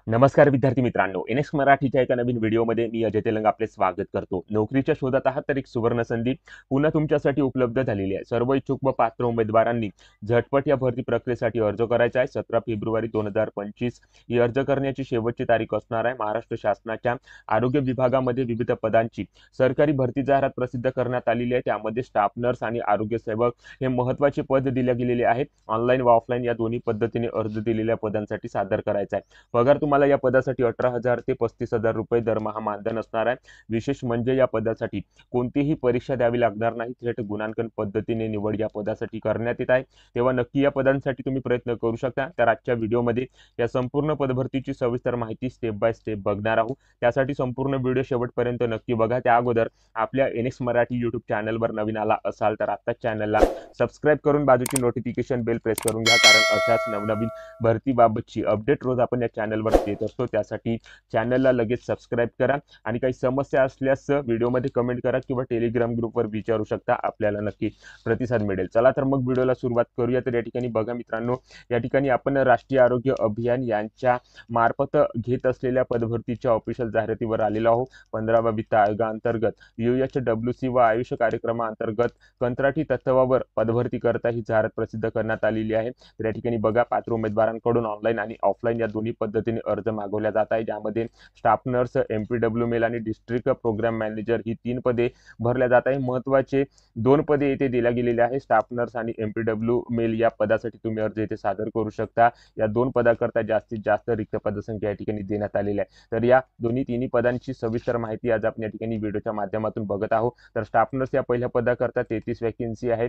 नमस्कार विद्यार्थी मित्रांनो, एनएक्स मराठीच्या एका नवीन व्हिडिओमध्ये मी अजय तेलंग आपले स्वागत करतो। नोकरीच्या शोधात आहात तर एक सुवर्ण संधी पुन्हा तुमच्यासाठी उपलब्ध झालेली आहे। सर्व इच्छुक व पात्र उमेदवारांनी झटपट या भरती प्रक्रियेसाठी अर्ज करायचा आहे। 17 फेब्रुवारी 2025 ही अर्ज करण्याची शेवटची तारीख असणार आहे। महाराष्ट्र शासनाच्या आरोग्य विभागामध्ये विविध पदांची सरकारी भरती जाहिरात प्रसिद्ध करण्यात आलेली आहे। त्यामध्ये स्टाफ नर्स आणि आरोग्य सेवक हे महत्त्वाचे पद दिले गेलेले आहेत। ऑनलाईन व ऑफलाईन या दोन्ही पद्धतीने अर्ज दिलेल्या पदांसाठी सादर करायचा आहे। पगार तुम्हाला या पदासाठी 18,000 ते 35,000 रुपये दरमहा मानधन असणार आहे। विशेष म्हणजे या पदासाठी कोणतीही परीक्षा द्यावी लागणार नाही, थेट गुणांकन पद्धतीने निवड या पदासाठी करण्यात येत आहे। तेव्हा नक्की या पदांसाठी तुम्ही प्रयत्न करू शकता। तर आजच्या व्हिडिओमध्ये या संपूर्ण पदभरतीची सविस्तर माहिती स्टेप बाय स्टेप बघणार आहोत। त्यासाठी संपूर्ण व्हिडिओ शेवटपर्यंत नक्की बघा। त्या अगोदर आपल्या एनएक्स मराठी यूट्यूब चॅनलवर नवीन आला असाल तर आत्ताच चॅनलला सबस्क्राईब करून बाजूची नोटिफिकेशन बेल प्रेस करून घ्या, कारण अशाच नवनवीन भरतीबाबतची अपडेट रोज आपण या चॅनलवर देत असतो। त्यासाठी चॅनलला लगेच सबस्क्राईब करा आणि काही समस्या असल्यास व्हिडिओमध्ये कमेंट करा किंवा टेलिग्राम ग्रुपवर विचारू शकता, आपल्याला नक्की प्रतिसाद मिळेल। चला तर मग व्हिडिओला सुरुवात करूया। तर या ठिकाणी बघा मित्रांनो, या ठिकाणी आपण राष्ट्रीय आरोग्य अभियान यांच्या मार्फत घेत असलेल्या पदभरतीच्या ऑफिशियल जाहिरातीवर आलेलो आहोत। 15व्या वित्त आयोगाअंतर्गत UHWC व आयुष कार्यक्रमाअंतर्गत कंत्राटी तत्वावर पदभरती करता ही जाहिरात प्रसिद्ध करण्यात आलेली आहे। तर या ठिकाणी बघा, पात्र उमेदवारांकडून ऑनलाईन आणि ऑफलाईन या दोन्ही पद्धतीने अर्ज मागवल्या जात आहे। ज्यामध्ये स्टाफ नर्स, MPW मेल आणि डिस्ट्रिक्ट प्रोग्राम मॅनेजर ही 3 पदे भरल्या जात आहे। महत्त्वाचे 2 पदे येथे दिल्या गेलेले आहे। स्टाफ नर्स आणि MPW मेल या पदासाठी तुम्ही अर्ज येथे सादर करू शकता। या 2 पदाकरता जास्तीत जास्त रिक्त पदसंख्या या ठिकाणी देण्यात आलेली आहे। तर या तिन्ही पदांची सविस्तर माहिती आज आपण या ठिकाणी व्हिडिओच्या माध्यमातून बघत आहोत। तर स्टाफ नर्स या पहिल्या पदाकरता 33 वॅकन्सी आहे।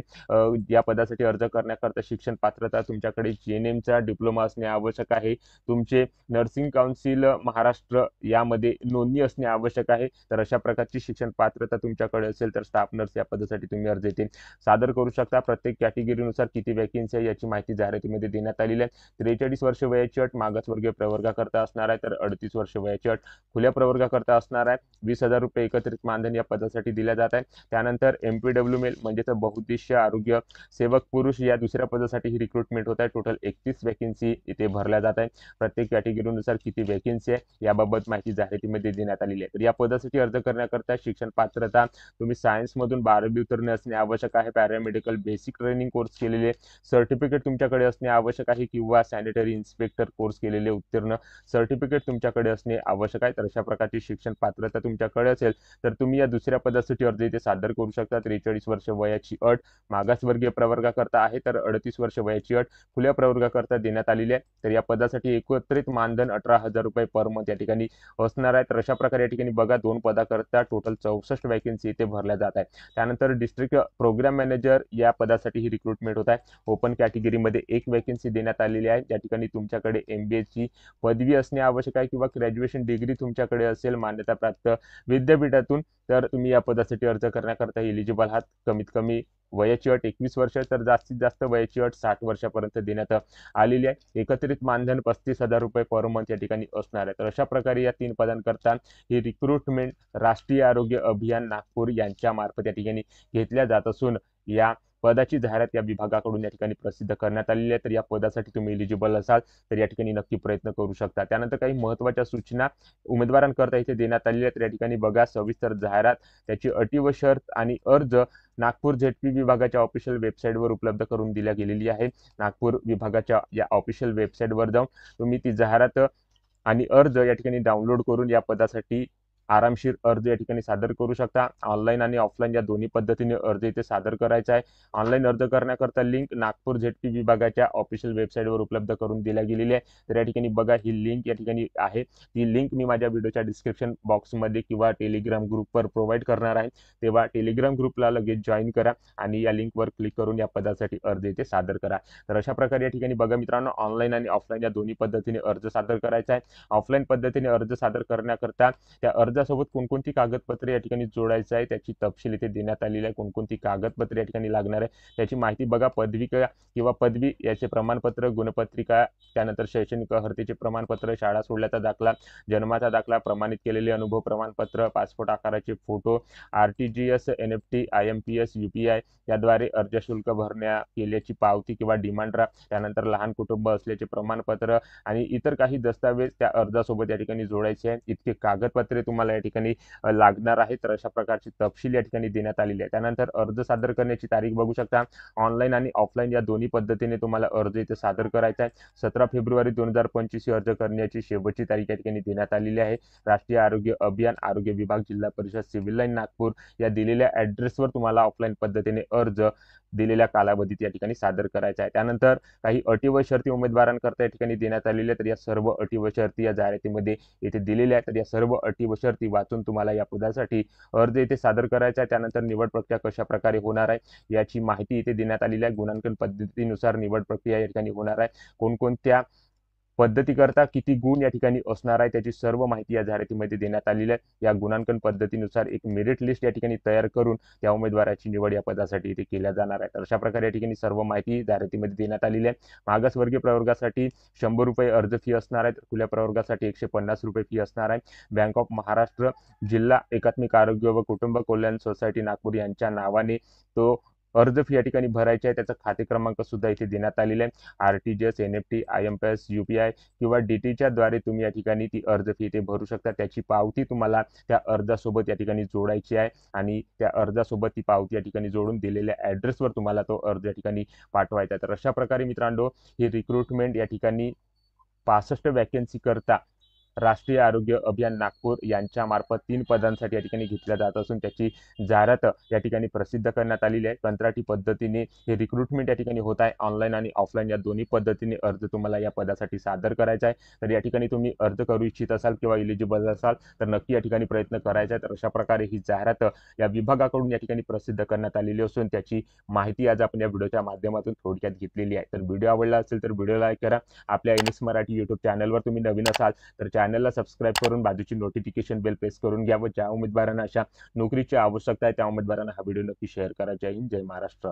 या पदासाठी अर्ज करण्याकरता शिक्षण पात्रता तुमच्याकडे GNMचा डिप्लोमा असणे आवश्यक आहे। तुमचे नर्सिंग काउन्सिल महाराष्ट्र यामध्ये नोंदणी असणे आवश्यक आहे। तर अशा प्रकारची शिक्षण पात्रता तुमच्याकडे असेल तर स्टाफ नर्स या पदासाठी तुम्ही अर्ज येथे सादर करू शकता। प्रत्येक कॅटेगरीनुसार किती वॅकन्सी आहे याची माहिती जाहिरातीमध्ये देण्यात आलेली आहे। 43 वर्ष वयाची अट मागासवर्गीय प्रवर्गाकरता असणार आहे, तर 38 वर्ष वयाची अट खुल्या प्रवर्गाकरता असणार आहे। 20,000 रुपये एकत्रित मानधन या पदासाठी दिल्या जात आहे। त्यानंतर MPW मेल म्हणजे बहुउद्देशीय आरोग्य सेवक पुरुष या दुसऱ्या पदासाठी ही रिक्रुटमेंट होत आहे। टोटल 31 वॅकन्सी इथे भरल्या जात आहे। प्रत्येक कॅटेगरीनुसार किती वॅकन्सी आहे याबाबत माहिती जाहिरातीमध्ये देण्यात आलेली आहे। तर या पदासाठी अर्ज करण्याकरता शिक्षण पात्रता तुम्ही सायन्समधून 12वी उत्तीर्ण असणे आवश्यक आहे। पॅरामेडिकल बेसिक ट्रेनिंग कोर्स केलेले सर्टिफिकेट तुमच्याकडे असणे आवश्यक आहे किंवा सॅनिटरी इन्स्पेक्टर कोर्स केलेले उत्तीर्ण सर्टिफिकेट तुमच्याकडे असणे आवश्यक आहे। तर अशा प्रकारची शिक्षण पात्रता तुमच्याकडे असेल तर तुम्ही या दुसऱ्या पदासाठी अर्ज इथे सादर करू शकता। 43 वर्ष वयाची अट मागासवर्गीय प्रवर्गाकरता आहे, तर 38 वर्ष वयाची अट खुल्या प्रवर्गाकरता देण्यात आलेली आहे। तर या पदासाठी एकत्रित मानधन 18,000 रुपये पर मंथ या ठिकाणी असणार आहे। तर अशा प्रकारे या ठिकाणी बघा, 2 पदाकरता टोटल 64 वॅकन्सी इथे भरल्या जात आहे। त्यानंतर डिस्ट्रिक्ट प्रोग्राम मॅनेजर या पदासाठी ही रिक्रुटमेंट होत आहे। ओपन कॅटेगरीमध्ये 1 वॅकन्सी देण्यात आलेली आहे। या ठिकाणी तुमच्याकडे MBA ची पदवी असणे आवश्यक आहे किंवा ग्रॅज्युएशन डिग्री तुमच्याकडे असेल मान्यताप्राप्त विद्यापीठातून, तर तुम्ही या पदासाठी अर्ज करण्याकरता एलिजिबल आहात। कमीत कमी वयाची अट 21 वर्ष, तर जास्तीत जास्त वयाची अट 60 वर्षापर्यंत देण्यात आलेली आहे। एकत्रित मानधन 35,000 रुपये पर मंथ या ठिकाणी असणार आहे। तर अशा प्रकारे या 3 पदांकरता ही रिक्रुटमेंट राष्ट्रीय आरोग्य अभियान नागपूर यांच्या मार्फत या ठिकाणी घेतल्या जात असून या पदाची जाहिरात या विभागाकडून या ठिकाणी प्रसिद्ध करण्यात आलेली आहे। तर या पदासाठी तुम्ही एलिजिबल असाल तर या ठिकाणी नक्की प्रयत्न करू शकता। त्यानंतर काही महत्त्वाच्या सूचना उमेदवारांकरता इथे देण्यात आलेल्या आहेत। तर या ठिकाणी बघा, सविस्तर जाहिरात, त्याची अटी व शर्त आणि अर्ज नागपूर ZP विभागाच्या ऑफिशियल वेबसाईटवर उपलब्ध करून दिल्या गेलेली आहे। नागपूर विभागाच्या या ऑफिशियल वेबसाईटवर जाऊन तुम्ही ती जाहिरात आणि अर्ज या ठिकाणी डाउनलोड करून या पदासाठी आरामशीर अर्ज या ठिकाणी सादर करू शकता। ऑनलाईन आणि ऑफलाईन या दोन्ही पद्धतीने अर्ज इथे सादर करायचा आहे। ऑनलाईन अर्ज करण्याकरता लिंक नागपूर ZP विभागाच्या ऑफिशियल वेबसाईटवर उपलब्ध करून दिल्या गेलेली आहे। तर या ठिकाणी बघा, ही लिंक या ठिकाणी आहे। ती लिंक मी माझ्या व्हिडिओच्या डिस्क्रिप्शन बॉक्समध्ये किंवा टेलिग्राम ग्रुपवर प्रोव्हाइड करणार आहे। तेव्हा टेलिग्राम ग्रुपला लगेच जॉईन करा आणि या लिंकवर क्लिक करून या पदासाठी अर्ज इथे सादर करा। तर अशा प्रकारे या ठिकाणी बघा मित्रांनो, ऑनलाईन आणि ऑफलाईन या दोन्ही पद्धतीने अर्ज सादर करायचा आहे। ऑफलाईन पद्धतीने अर्ज सादर करण्याकरता त्या अर्ज अर्जासोबत कोणकोणती कागदपत्रे या ठिकाणी जोडायचं आहे त्याची तपशील इथे देण्यात आलेली आहे. कोणकोणती कागदपत्रे या ठिकाणी लागणार आहे त्याची माहिती बघा. पदविका किंवा पदवी याचे प्रमाणपत्र, गुणपत्रिका, त्यानंतर शैक्षणिक अर्हतेचे प्रमाणपत्र, शाळा सोडल्याचा दाखला, जन्माचा दाखला, प्रमाणित केलेले अनुभव प्रमाणपत्र, पासपोर्ट आकाराचे photo, RTGS, NFT, IMPS, UPI याद्वारे अर्ज शुल्क भरण्या केल्याची पावती किंवा डिमांड ड्राफ्ट, त्यानंतर लहान कुटुंब असल्याचे प्रमाणपत्र आणि इतर काही दस्तावेज त्या अर्जासोबत या ठिकाणी जोडायचे आहेत. इतके कागदपत्रे तुम्हाला या ठिकाणी लागणार आहेत. तर अशा प्रकारची तपशील या ठिकाणी देण्यात आलेली आहे. त्यानंतर अर्ज सादर करण्याची तारीख बघू शकता. ऑनलाईन आणि ऑफलाईन या दोन्ही पद्धतीने तुम्हाला अर्ज इथे सादर करायचा आहे. 17 फेब्रुवारी 2025 ही अर्ज करण्याची शेवटची तारीख या ठिकाणी देण्यात आलेली आहे. राष्ट्रीय आरोग्य अभियान, आरोग्य विभाग, जिल्हा परिषद, सिव्हिल लाईन, नागपूर या दिलेल्या ॲड्रेसवर तुम्हाला ऑफलाईन पद्धतीने अर्ज दिलेल्या कालावधीत या ठिकाणी सादर करायचा आहे. त्यानंतर काही अटी व शर्ती उमेदवारांकरता या ठिकाणी देण्यात आलेल्या, तर या सर्व अटी व शर्ती या जाहिरातीमध्ये इथे दिलेल्या आहेत. तर या सर्व अटी व शर्ती वाचून तुम्हाला या पदासाठी अर्ज इथे सादर करायचा आहे. त्यानंतर निवड प्रक्रिया कशा प्रकारे होणार आहे याची माहिती इथे देण्यात आलेली आहे. गुणांकन पद्धतीनुसार निवड प्रक्रिया या ठिकाणी होणार आहे. कोणकोणत्या पद्धतीकरता किती गुण या ठिकाणी असणार आहे त्याची सर्व माहिती या जाहिरातीमध्ये देण्यात आलेली आहे. या गुणांकन पद्धतीनुसार एक मेरिट लिस्ट या ठिकाणी तयार करून त्या उमेदवाराची निवड या पदासाठी इथे केल्या जाणार आहे. तर अशा प्रकारे या ठिकाणी सर्व माहिती जाहिरातीमध्ये देण्यात आलेली आहे. मागासवर्गीय प्रवर्गासाठी 100 रुपये अर्ज फी असणार आहे. खुल्या प्रवर्गासाठी 150 रुपये फी असणार आहे. बँक ऑफ महाराष्ट्र जिल्हा एकात्मिक आरोग्य व कुटुंब कल्याण सोसायटी नागपूर यांच्या नावाने तो अर्ज फी या ठिकाणी भरायची आहे. त्याचा खाते क्रमांक सुद्धा इथे देण्यात आलेला आहे. RTGS, NFT, IMPS, UPI किंवा DTच्या द्वारे तुम्ही या ठिकाणी ती अर्ज फी इथे भरू शकता. त्याची पावती तुम्हाला त्या अर्जासोबत या ठिकाणी जोडायची आहे आणि त्या अर्जासोबत ती पावती या ठिकाणी जोडून दिलेल्या ॲड्रेसवर तुम्हाला तो अर्ज या ठिकाणी पाठवायचा आहे. तर अशा प्रकारे मित्रांनो ही रिक्रुटमेंट या ठिकाणी 65 वॅकन्सी करता राष्ट्रीय आरोग्य अभियान नागपूर यांच्या मार्फत 3 पदांसाठी या ठिकाणी घेतल्या जात असून त्याची जाहिरात या ठिकाणी प्रसिद्ध करण्यात आलेली आहे. कंत्राटी पद्धतीने हे रिक्रुटमेंट या ठिकाणी होत आहे. ऑनलाईन आणि ऑफलाईन या दोन्ही पद्धतीने अर्ज तुम्हाला या पदासाठी सादर करायचा आहे. तर या ठिकाणी तुम्ही अर्ज करू इच्छित असाल किंवा एलिजिबल असाल तर नक्की या ठिकाणी प्रयत्न करायचा आहे. तर अशा प्रकारे ही जाहिरात या विभागाकडून या ठिकाणी प्रसिद्ध करण्यात आलेली असून त्याची माहिती आज आपण या व्हिडिओच्या माध्यमातून थोडक्यात घेतलेली आहे. तर व्हिडिओ आवडला असेल तर व्हिडिओ लाईक करा. आपल्या NS मराठी यूट्यूब चॅनलवर तुम्ही नवीन असाल तर चॅनलला सबस्क्राईब करून बाजूची नोटिफिकेशन बेल प्रेस करून घ्या व ज्या उमेदवारांना अशा नोकरीची आवश्यकता आहे त्या उमेदवारांना हा व्हिडिओ नक्की शेअर करा. जय हिंद, जय महाराष्ट्र.